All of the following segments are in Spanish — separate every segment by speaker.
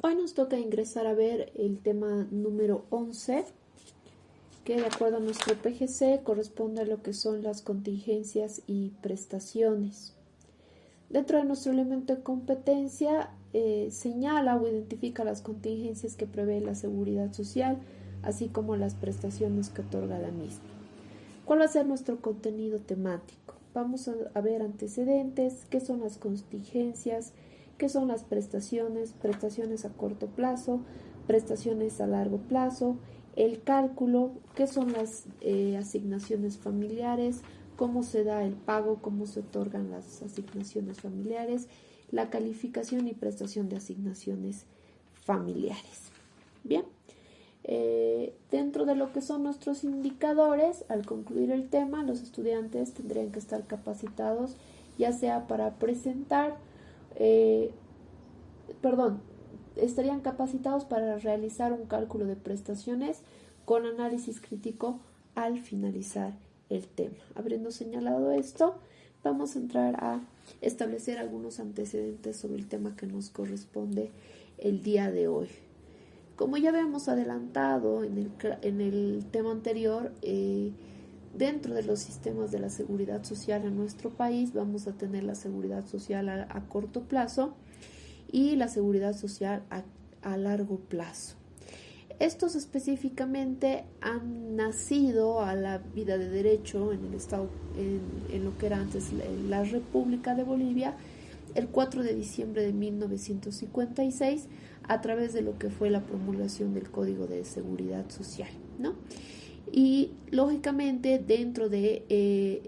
Speaker 1: Hoy nos toca ingresar a ver el tema número 11, que de acuerdo a nuestro PGC corresponde a lo que son las contingencias y prestaciones. Dentro de nuestro elemento de competencia señala o identifica las contingencias que prevé la seguridad social, así como las prestaciones que otorga la misma. ¿Cuál va a ser nuestro contenido temático? Vamos a ver antecedentes, qué son las contingencias, qué son las prestaciones, prestaciones a corto plazo, prestaciones a largo plazo, el cálculo, qué son las asignaciones familiares, cómo se da el pago, cómo se otorgan las asignaciones familiares, la calificación y prestación de asignaciones familiares. Bien, dentro de lo que son nuestros indicadores, al concluir el tema, los estudiantes tendrían que estar capacitados, ya sea para presentar, estarían capacitados para realizar un cálculo de prestaciones con análisis crítico al finalizar el tema. Habiendo señalado esto, vamos a entrar a establecer algunos antecedentes sobre el tema que nos corresponde el día de hoy. Como ya habíamos adelantado en el tema anterior, dentro de los sistemas de la seguridad social en nuestro país vamos a tener la seguridad social a corto plazo y la seguridad social a largo plazo. Estos específicamente han nacido a la vida de derecho en el Estado, en lo que era antes la República de Bolivia, el 4 de diciembre de 1956, a través de lo que fue la promulgación del Código de Seguridad Social, ¿no? Y lógicamente dentro de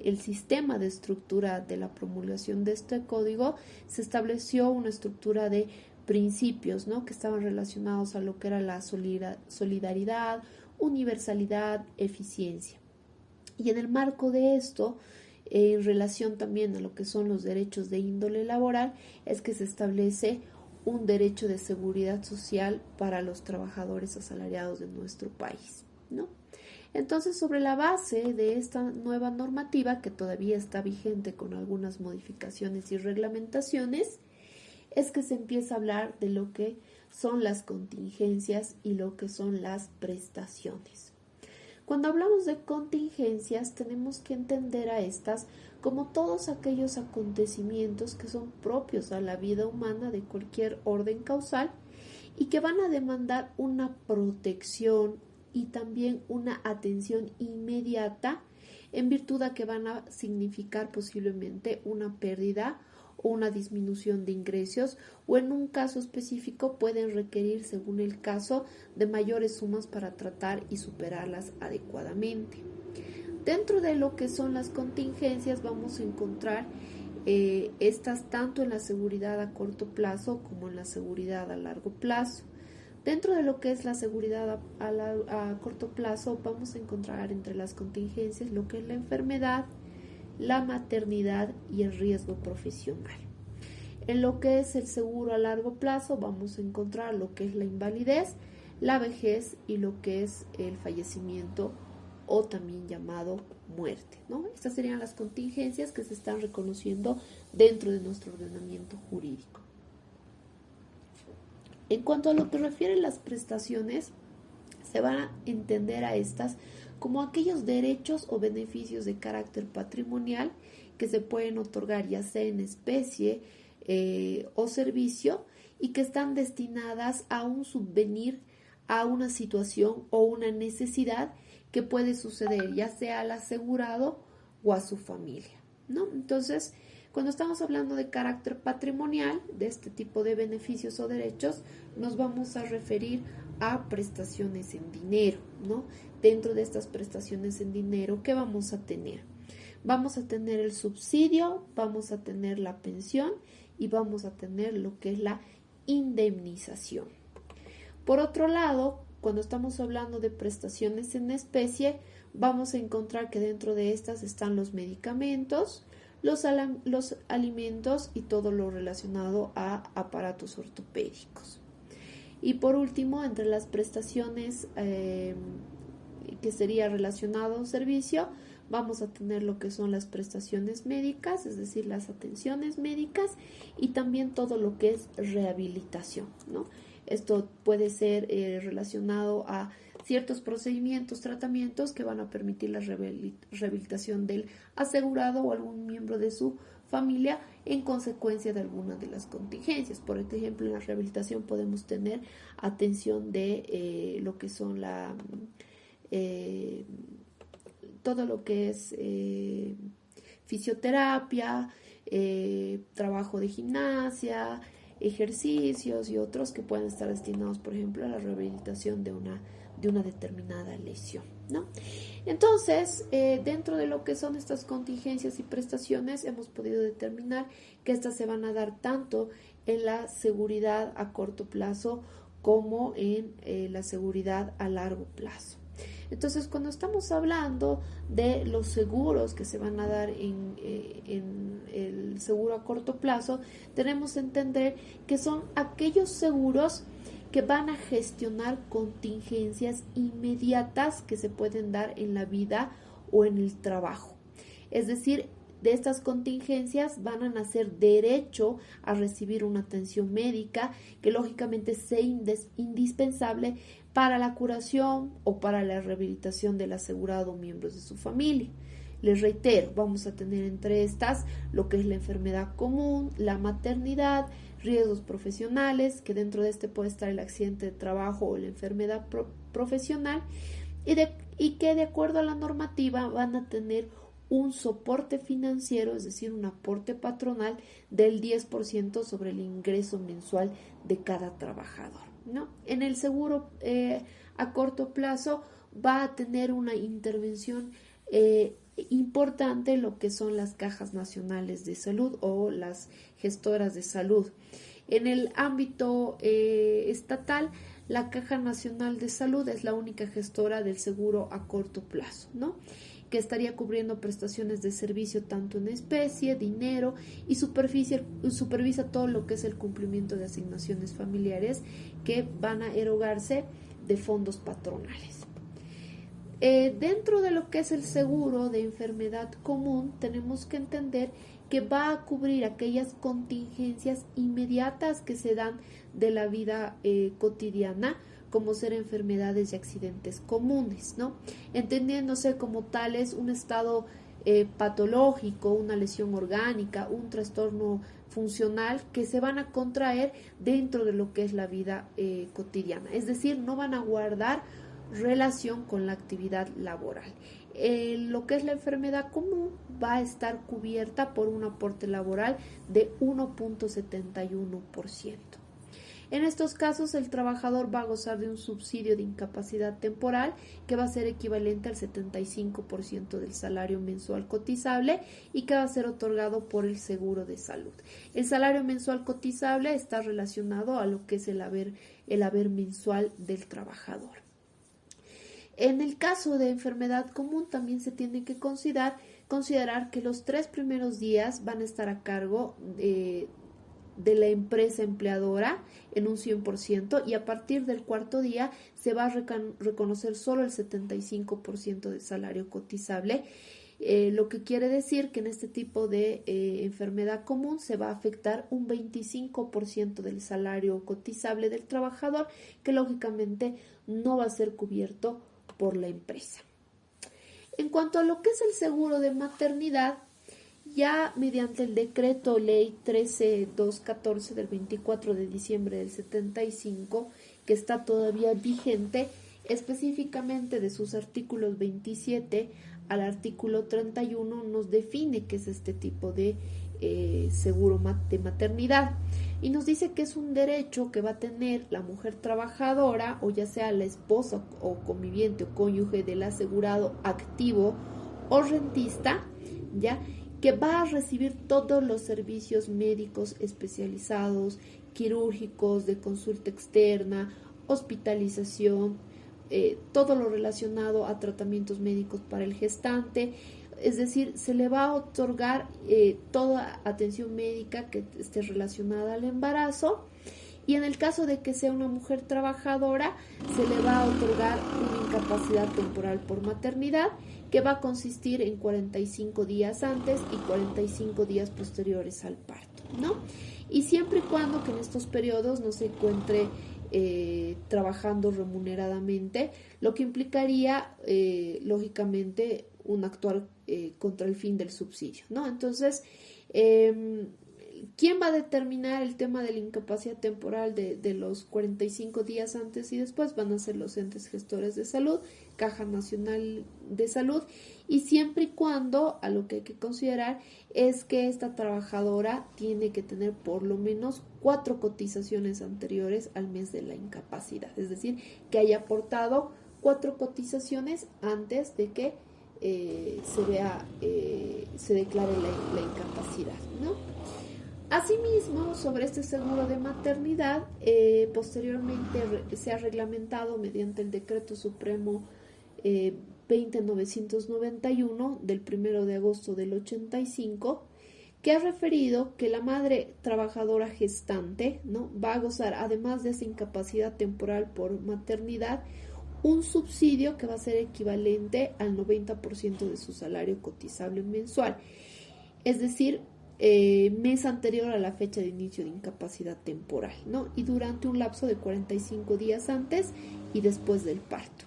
Speaker 1: el sistema de estructura de la promulgación de este código se estableció una estructura de principios, ¿no?, que estaban relacionados a lo que era la solidaridad, universalidad, eficiencia. Y en el marco de esto, en relación también a lo que son los derechos de índole laboral, es que se establece un derecho de seguridad social para los trabajadores asalariados de nuestro país, ¿no? Entonces, sobre la base de esta nueva normativa, que todavía está vigente con algunas modificaciones y reglamentaciones, es que se empieza a hablar de lo que son las contingencias y lo que son las prestaciones. Cuando hablamos de contingencias, tenemos que entender a estas como todos aquellos acontecimientos que son propios a la vida humana de cualquier orden causal y que van a demandar una protección y también una atención inmediata, en virtud de que van a significar posiblemente una pérdida o una disminución de ingresos, o en un caso específico pueden requerir, según el caso, de mayores sumas para tratar y superarlas adecuadamente. Dentro de lo que son las contingencias vamos a encontrar estas tanto en la seguridad a corto plazo como en la seguridad a largo plazo. Dentro de lo que es la seguridad a corto plazo vamos a encontrar entre las contingencias lo que es la enfermedad, la maternidad y el riesgo profesional. En lo que es el seguro a largo plazo vamos a encontrar lo que es la invalidez, la vejez y lo que es el fallecimiento o también llamado muerte, ¿no? Estas serían las contingencias que se están reconociendo dentro de nuestro ordenamiento jurídico. En cuanto a lo que refiere a las prestaciones, se van a entender a estas como aquellos derechos o beneficios de carácter patrimonial que se pueden otorgar ya sea en especie o servicio y que están destinadas a un subvenir a una situación o una necesidad que puede suceder ya sea al asegurado o a su familia, ¿no? Entonces, cuando estamos hablando de carácter patrimonial, de este tipo de beneficios o derechos, nos vamos a referir a prestaciones en dinero, ¿no? Dentro de estas prestaciones en dinero, ¿qué vamos a tener? Vamos a tener el subsidio, vamos a tener la pensión y vamos a tener lo que es la indemnización. Por otro lado, cuando estamos hablando de prestaciones en especie, vamos a encontrar que dentro de estas están los medicamentos, los alimentos y todo lo relacionado a aparatos ortopédicos. Y por último, entre las prestaciones que sería relacionado a un servicio, vamos a tener lo que son las prestaciones médicas, es decir, las atenciones médicas, y también todo lo que es rehabilitación, ¿no? Esto puede ser relacionado a ciertos procedimientos, tratamientos que van a permitir la rehabilitación del asegurado o algún miembro de su familia en consecuencia de alguna de las contingencias. Por ejemplo, en la rehabilitación podemos tener atención de lo que son todo lo que es fisioterapia, trabajo de gimnasia, ejercicios y otros que pueden estar destinados, por ejemplo, a la rehabilitación de una determinada lesión, ¿no? Entonces, dentro de lo que son estas contingencias y prestaciones, hemos podido determinar que estas se van a dar tanto en la seguridad a corto plazo como en la seguridad a largo plazo. Entonces, cuando estamos hablando de los seguros que se van a dar en el seguro a corto plazo, tenemos que entender que son aquellos seguros que van a gestionar contingencias inmediatas que se pueden dar en la vida o en el trabajo. Es decir, de estas contingencias van a nacer derecho a recibir una atención médica que lógicamente sea indispensable para la curación o para la rehabilitación del asegurado o miembros de su familia. Les reitero, vamos a tener entre estas lo que es la enfermedad común, la maternidad, riesgos profesionales, que dentro de este puede estar el accidente de trabajo o la enfermedad profesional, y que de acuerdo a la normativa van a tener un soporte financiero, es decir, un aporte patronal del 10% sobre el ingreso mensual de cada trabajador, ¿no? En el seguro a corto plazo va a tener una intervención importante lo que son las cajas nacionales de salud o las gestoras de salud. En el ámbito estatal, la Caja Nacional de Salud es la única gestora del seguro a corto plazo, ¿no? Que estaría cubriendo prestaciones de servicio tanto en especie, dinero, y supervisa todo lo que es el cumplimiento de asignaciones familiares que van a erogarse de fondos patronales. Dentro de lo que es el seguro de enfermedad común, tenemos que entender que va a cubrir aquellas contingencias inmediatas que se dan de la vida cotidiana, como ser enfermedades y accidentes comunes, ¿no? Entendiéndose como tales un estado patológico, una lesión orgánica, un trastorno funcional que se van a contraer dentro de lo que es la vida cotidiana, es decir, no van a guardar relación con la actividad laboral. Lo que es la enfermedad común va a estar cubierta por un aporte laboral de 1.71%. En estos casos, el trabajador va a gozar de un subsidio de incapacidad temporal que va a ser equivalente al 75% del salario mensual cotizable y que va a ser otorgado por el seguro de salud. El salario mensual cotizable está relacionado a lo que es el haber mensual del trabajador. En el caso de enfermedad común también se tiene que considerar que los 3 primeros días van a estar a cargo de la empresa empleadora en un 100%, y a partir del 4.º día se va a reconocer solo el 75% del salario cotizable, lo que quiere decir que en este tipo de enfermedad común se va a afectar un 25% del salario cotizable del trabajador, que lógicamente no va a ser cubierto por la empresa. En cuanto a lo que es el seguro de maternidad, ya mediante el decreto ley 13214 del 24 de diciembre del 75, que está todavía vigente, específicamente de sus artículos 27 al artículo 31, nos define qué es este tipo de seguro de maternidad, y nos dice que es un derecho que va a tener la mujer trabajadora, o ya sea la esposa o conviviente o cónyuge del asegurado activo o rentista, ya que va a recibir todos los servicios médicos especializados, quirúrgicos, de consulta externa, hospitalización, todo lo relacionado a tratamientos médicos para el gestante. Es decir, se le va a otorgar toda atención médica que esté relacionada al embarazo, Y en el caso de que sea una mujer trabajadora, se le va a otorgar una incapacidad temporal por maternidad que va a consistir en 45 días antes y 45 días posteriores al parto, ¿no? Y siempre y cuando que en estos periodos no se encuentre trabajando remuneradamente, lo que implicaría, lógicamente, un actuar contra el fin del subsidio, ¿no? Entonces, ¿quién va a determinar el tema de la incapacidad temporal de los 45 días antes y después? Van a ser los entes gestores de salud, Caja Nacional de Salud, y siempre y cuando, a lo que hay que considerar es que esta trabajadora tiene que tener por lo menos 4 cotizaciones anteriores al mes de la incapacidad, es decir, que haya aportado 4 cotizaciones antes de que se declare la incapacidad, ¿no? Asimismo, sobre este seguro de maternidad, posteriormente se ha reglamentado mediante el Decreto Supremo 20.991 del 1 de agosto del 85, que ha referido que la madre trabajadora gestante, ¿no?, va a gozar, además de esa incapacidad temporal por maternidad, un subsidio que va a ser equivalente al 90% de su salario cotizable mensual, es decir, mes anterior a la fecha de inicio de incapacidad temporal, ¿no? Y durante un lapso de 45 días antes y después del parto.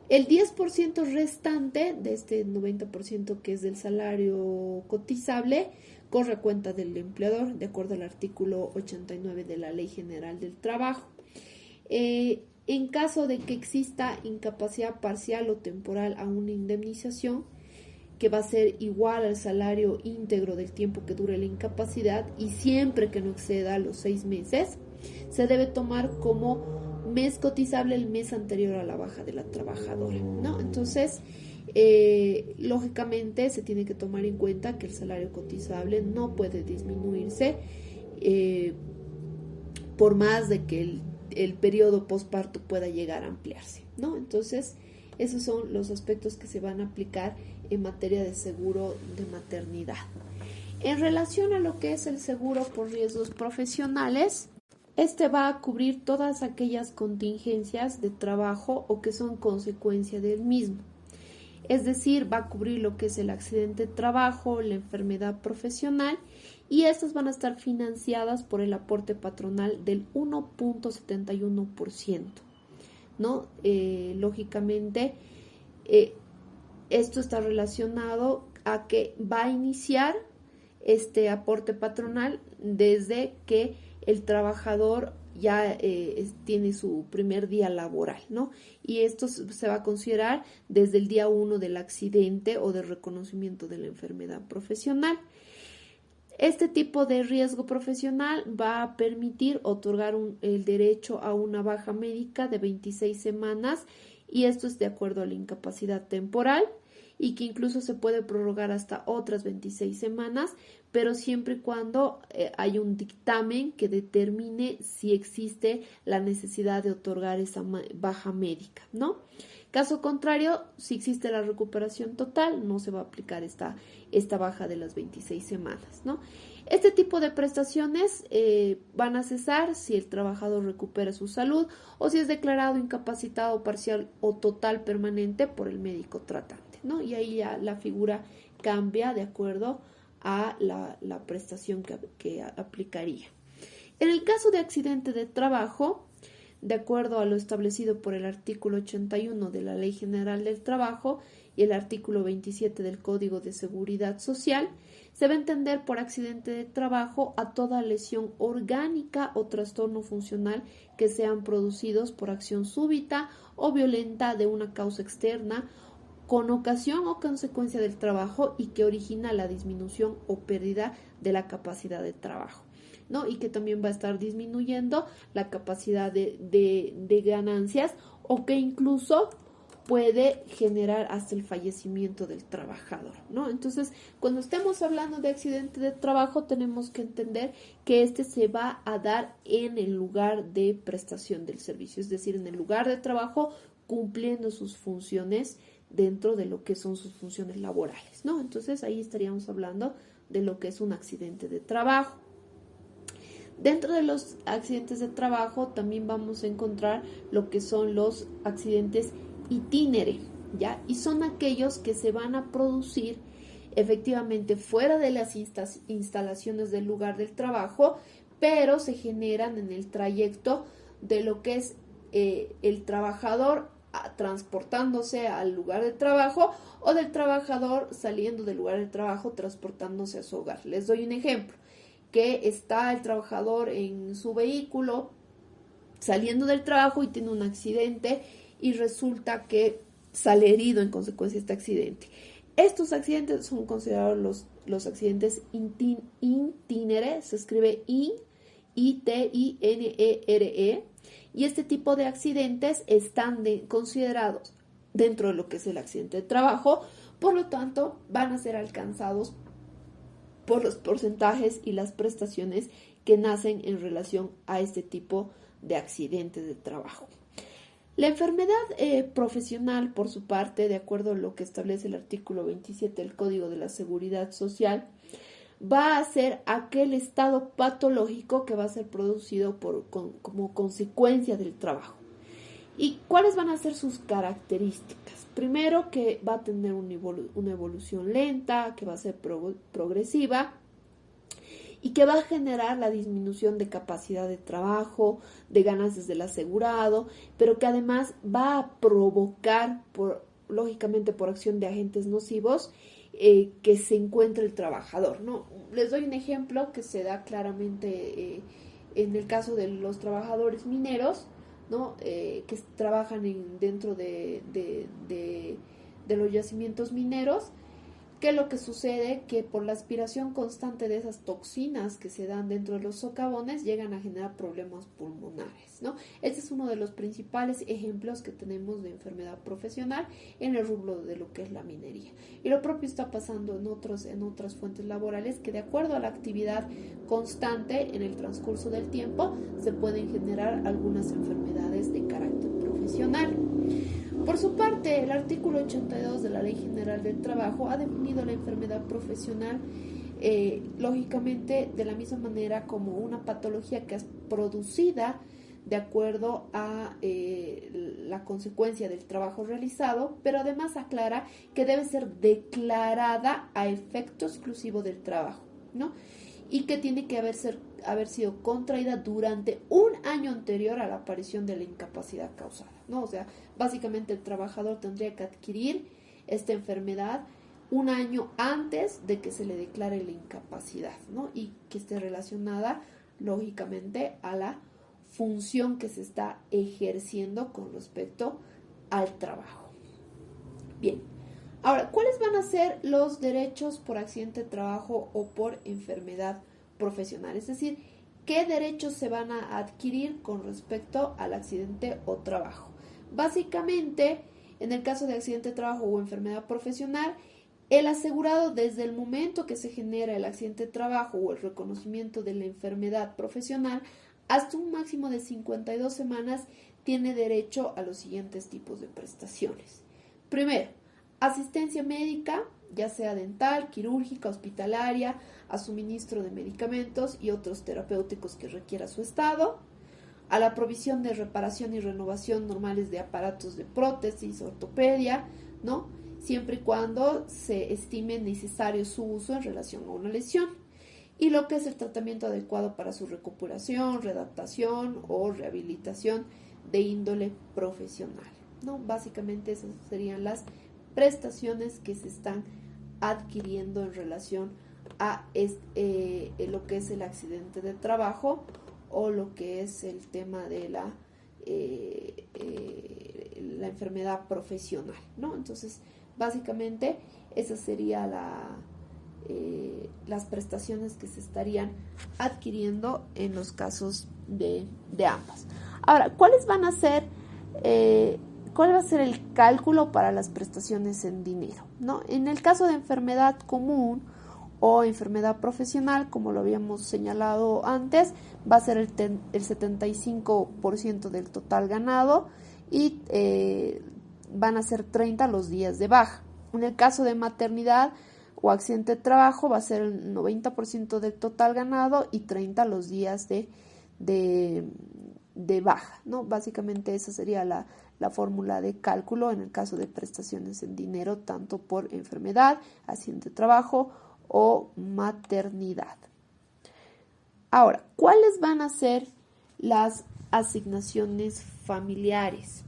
Speaker 1: El 10% restante de este 90% que es del salario cotizable corre a cuenta del empleador, de acuerdo al artículo 89 de la Ley General del Trabajo. En caso de que exista incapacidad parcial o temporal a una indemnización, que va a ser igual al salario íntegro del tiempo que dure la incapacidad y siempre que no exceda los 6 meses, se debe tomar como mes cotizable el mes anterior a la baja de la trabajadora, ¿no? Entonces, lógicamente se tiene que tomar en cuenta que el salario cotizable no puede disminuirse por más de que el periodo postparto pueda llegar a ampliarse, ¿no? Entonces, esos son los aspectos que se van a aplicar en materia de seguro de maternidad. En relación a lo que es el seguro por riesgos profesionales, este va a cubrir todas aquellas contingencias de trabajo o que son consecuencia del mismo. Es decir, va a cubrir lo que es el accidente de trabajo, la enfermedad profesional, y estas van a estar financiadas por el aporte patronal del 1.71%, ¿no? Lógicamente, esto está relacionado a que va a iniciar este aporte patronal desde que el trabajador ya tiene su primer día laboral, ¿no? Y esto se va a considerar desde el día 1 del accidente o del reconocimiento de la enfermedad profesional. Este tipo de riesgo profesional va a permitir otorgar el derecho a una baja médica de 26 semanas, y esto es de acuerdo a la incapacidad temporal, y que incluso se puede prorrogar hasta otras 26 semanas, pero siempre y cuando hay un dictamen que determine si existe la necesidad de otorgar esa baja médica, ¿no? Caso contrario, si existe la recuperación total, no se va a aplicar esta baja de las 26 semanas, ¿no? Este tipo de prestaciones van a cesar si el trabajador recupera su salud o si es declarado incapacitado parcial o total permanente por el médico tratante, ¿no? Y ahí ya la figura cambia de acuerdo a la prestación que aplicaría. En el caso de accidente de trabajo, de acuerdo a lo establecido por el artículo 81 de la Ley General del Trabajo y el artículo 27 del Código de Seguridad Social, se va a entender por accidente de trabajo a toda lesión orgánica o trastorno funcional que sean producidos por acción súbita o violenta de una causa externa con ocasión o consecuencia del trabajo y que origina la disminución o pérdida de la capacidad de trabajo, ¿no? Y que también va a estar disminuyendo la capacidad de ganancias, o que incluso puede generar hasta el fallecimiento del trabajador, ¿no? Entonces, cuando estemos hablando de accidente de trabajo, tenemos que entender que este se va a dar en el lugar de prestación del servicio, es decir, en el lugar de trabajo, cumpliendo sus funciones dentro de lo que son sus funciones laborales, ¿no? Entonces, ahí estaríamos hablando de lo que es un accidente de trabajo. Dentro de los accidentes de trabajo también vamos a encontrar lo que son los accidentes itinere, ¿ya? Y son aquellos que se van a producir efectivamente fuera de las instalaciones del lugar del trabajo, pero se generan en el trayecto de lo que es el trabajador transportándose al lugar de trabajo o del trabajador saliendo del lugar de trabajo transportándose a su hogar. Les doy un ejemplo, que está el trabajador en su vehículo saliendo del trabajo y tiene un accidente y resulta que sale herido en consecuencia de este accidente. Estos accidentes son considerados los accidentes itinere, se escribe I-T-I-N-E-R-E, y este tipo de accidentes están considerados dentro de lo que es el accidente de trabajo, por lo tanto van a ser alcanzados por los porcentajes y las prestaciones que nacen en relación a este tipo de accidentes de trabajo. La enfermedad profesional, por su parte, de acuerdo a lo que establece el artículo 27 del Código de la Seguridad Social, va a ser aquel estado patológico que va a ser producido como consecuencia del trabajo. ¿Y cuáles van a ser sus características? Primero, que va a tener una evolución lenta, que va a ser progresiva y que va a generar la disminución de capacidad de trabajo, de ganancias del asegurado, pero que además va a provocar, lógicamente por acción de agentes nocivos, que se encuentre el trabajador, ¿no? Les doy un ejemplo que se da claramente en el caso de los trabajadores mineros, ¿no? Que trabajan dentro de los yacimientos mineros. ¿Qué es lo que sucede? Que por la aspiración constante de esas toxinas que se dan dentro de los socavones llegan a generar problemas pulmonares, ¿no? Este es uno de los principales ejemplos que tenemos de enfermedad profesional en el rubro de lo que es la minería. Y lo propio está pasando en otras fuentes laborales que, de acuerdo a la actividad constante en el transcurso del tiempo, se pueden generar algunas enfermedades de carácter profesional. Por su parte, el artículo 82 de la Ley General del Trabajo ha definido la enfermedad profesional, lógicamente, de la misma manera como una patología que es producida de acuerdo a la consecuencia del trabajo realizado, pero además aclara que debe ser declarada a efecto exclusivo del trabajo, ¿no? Y que tiene que haber sido contraída durante un año anterior a la aparición de la incapacidad causada, ¿no? O sea, básicamente el trabajador tendría que adquirir esta enfermedad un año antes de que se le declare la incapacidad, ¿no? Y que esté relacionada, lógicamente, a la función que se está ejerciendo con respecto al trabajo. Bien. Ahora, ¿cuáles van a ser los derechos por accidente de trabajo o por enfermedad profesional? Es decir, ¿qué derechos se van a adquirir con respecto al accidente o trabajo? Básicamente, en el caso de accidente de trabajo o enfermedad profesional, el asegurado, desde el momento que se genera el accidente de trabajo o el reconocimiento de la enfermedad profesional, hasta un máximo de 52 semanas, tiene derecho a los siguientes tipos de prestaciones. Primero, asistencia médica, ya sea dental, quirúrgica, hospitalaria, a suministro de medicamentos y otros terapéuticos que requiera su estado, a la provisión de reparación y renovación normales de aparatos de prótesis, ortopedia, ¿no? Siempre y cuando se estime necesario su uso en relación a una lesión, y lo que es el tratamiento adecuado para su recuperación, readaptación o rehabilitación de índole profesional, ¿no? Básicamente esas serían las prestaciones que se están adquiriendo en relación a lo que es el accidente de trabajo o lo que es el tema de la enfermedad profesional, ¿no? Entonces, básicamente, esa sería las prestaciones que se estarían adquiriendo en los casos de ambas. Ahora, ¿cuáles van a ser ¿cuál va a ser el cálculo para las prestaciones en dinero, ¿no? En el caso de enfermedad común o enfermedad profesional, como lo habíamos señalado antes, va a ser el 75% del total ganado y van a ser 30 los días de baja. En el caso de maternidad o accidente de trabajo va a ser el 90% del total ganado y 30 los días de baja, ¿no? Básicamente esa sería la fórmula de cálculo en el caso de prestaciones en dinero, tanto por enfermedad, accidente de trabajo o maternidad. Ahora, ¿cuáles van a ser las asignaciones familiares?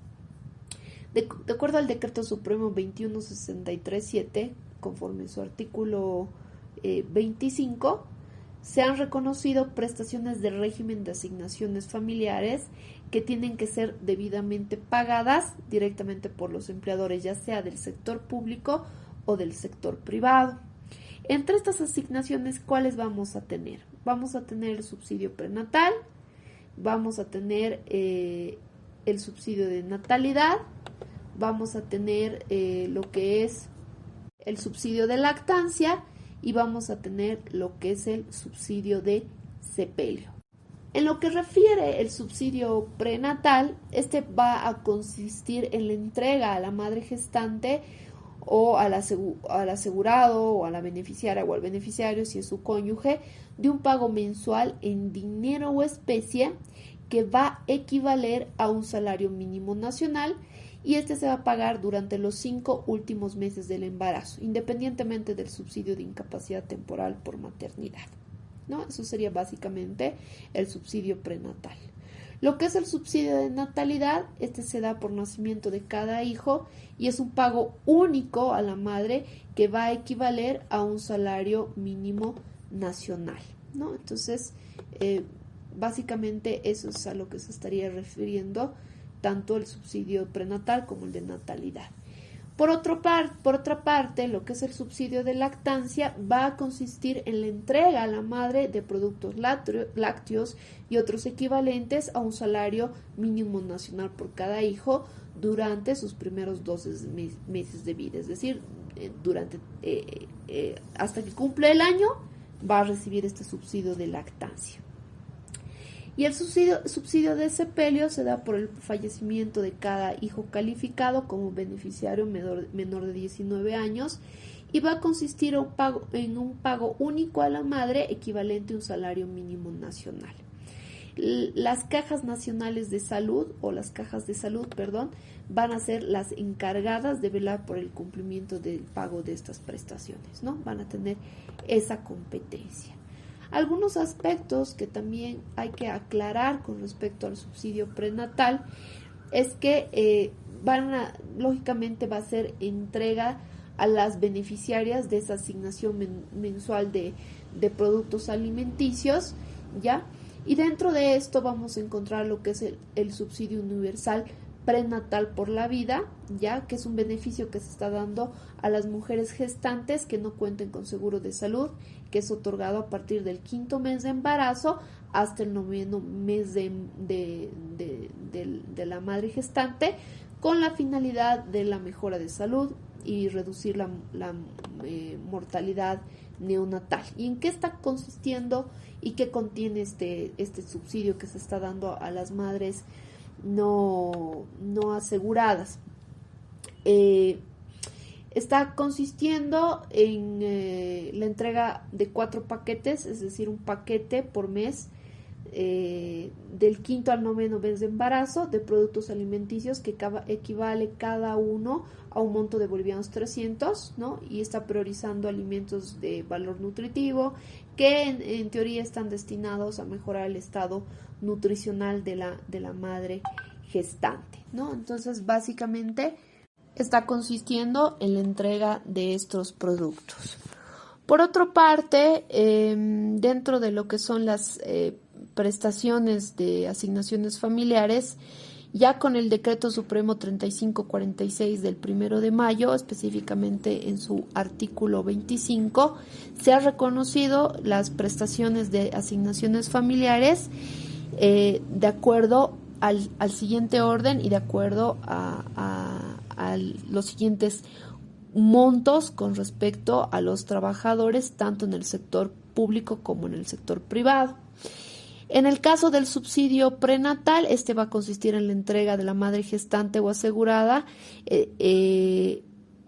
Speaker 1: De acuerdo al Decreto Supremo 21637, conforme su artículo 25, se han reconocido prestaciones de régimen de asignaciones familiares que tienen que ser debidamente pagadas directamente por los empleadores, ya sea del sector público o del sector privado. Entre estas asignaciones, ¿cuáles vamos a tener? Vamos a tener el subsidio prenatal, vamos a tener el subsidio de natalidad, vamos a tener lo que es el subsidio de lactancia y vamos a tener lo que es el subsidio de sepelio. En lo que refiere el subsidio prenatal, este va a consistir en la entrega a la madre gestante o al asegurado o a la beneficiaria o al beneficiario, si es su cónyuge, de un pago mensual en dinero o especie que va a equivaler a un salario mínimo nacional, y este se va a pagar durante los 5 últimos meses del embarazo, independientemente del subsidio de incapacidad temporal por maternidad, ¿no? Eso sería básicamente el subsidio prenatal. Lo que es el subsidio de natalidad, este se da por nacimiento de cada hijo y es un pago único a la madre que va a equivaler a un salario mínimo nacional, ¿no? Entonces, básicamente eso es a lo que se estaría refiriendo tanto el subsidio prenatal como el de natalidad. Por otra parte, lo que es el subsidio de lactancia va a consistir en la entrega a la madre de productos lácteos y otros equivalentes a un salario mínimo nacional por cada hijo durante sus primeros 12 meses de vida, es decir, hasta que cumple el año va a recibir este subsidio de lactancia. Y el subsidio de sepelio se da por el fallecimiento de cada hijo calificado como beneficiario menor de 19 años y va a consistir en un pago único a la madre equivalente a un salario mínimo nacional. Las cajas nacionales de salud van a ser las encargadas de velar por el cumplimiento del pago de estas prestaciones, ¿no? Van a tener esa competencia. Algunos aspectos que también hay que aclarar con respecto al subsidio prenatal es que lógicamente va a ser entrega a las beneficiarias de esa asignación mensual de productos alimenticios, ¿ya? Y dentro de esto vamos a encontrar lo que es el subsidio universal prenatal por la vida, ya que es un beneficio que se está dando a las mujeres gestantes que no cuenten con seguro de salud, que es otorgado a partir del 5º mes de embarazo hasta el 9º mes de la madre gestante, con la finalidad de la mejora de salud y reducir la mortalidad neonatal. ¿Y en qué está consistiendo y qué contiene este subsidio que se está dando a las madres no aseguradas? Está consistiendo en la entrega de 4 paquetes, es decir, un paquete por mes del 5º al 9º mes de embarazo de productos alimenticios que equivale cada uno a un monto de bolivianos 300, ¿no? Y está priorizando alimentos de valor nutritivo que en teoría están destinados a mejorar el estado nutricional de la madre gestante, ¿no? Entonces, básicamente está consistiendo en la entrega de estos productos. Por otra parte, dentro de lo que son las prestaciones de asignaciones familiares, ya con el Decreto Supremo 3546 del 1 de mayo, específicamente en su artículo 25, se ha reconocido las prestaciones de asignaciones familiares de acuerdo al siguiente orden y de acuerdo a los siguientes montos con respecto a los trabajadores, tanto en el sector público como en el sector privado. En el caso del subsidio prenatal, este va a consistir en la entrega de la madre gestante o asegurada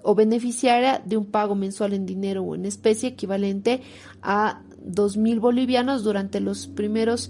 Speaker 1: o beneficiaria de un pago mensual en dinero o en especie equivalente a 2.000 bolivianos durante los primeros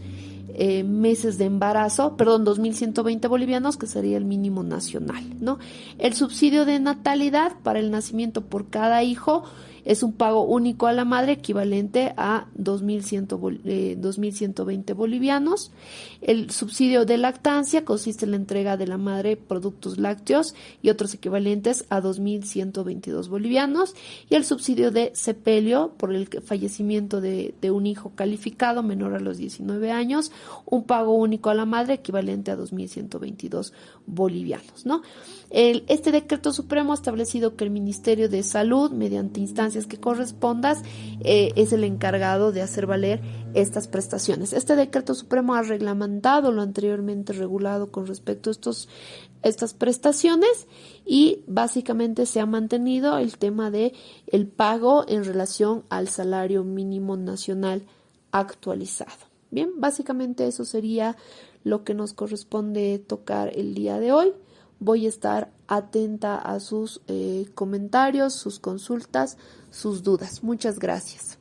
Speaker 1: meses de embarazo, 2.120 bolivianos, que sería el mínimo nacional, ¿no? El subsidio de natalidad para el nacimiento por cada hijo es un pago único a la madre equivalente a 2.120 bolivianos. El subsidio de lactancia consiste en la entrega de la madre productos lácteos y otros equivalentes a 2.122 bolivianos. Y el subsidio de sepelio por el fallecimiento de un hijo calificado menor a los 19 años, un pago único a la madre equivalente a 2.122 bolivianos, ¿no? Este decreto supremo ha establecido que el Ministerio de Salud, mediante instancias que correspondas, es el encargado de hacer valer estas prestaciones. Este decreto supremo ha reglamentado lo anteriormente regulado con respecto a estas prestaciones y básicamente se ha mantenido el tema de el pago en relación al salario mínimo nacional actualizado. Bien, básicamente eso sería lo que nos corresponde tocar el día de hoy. Voy a estar atenta a sus comentarios, sus consultas, sus dudas. Muchas gracias.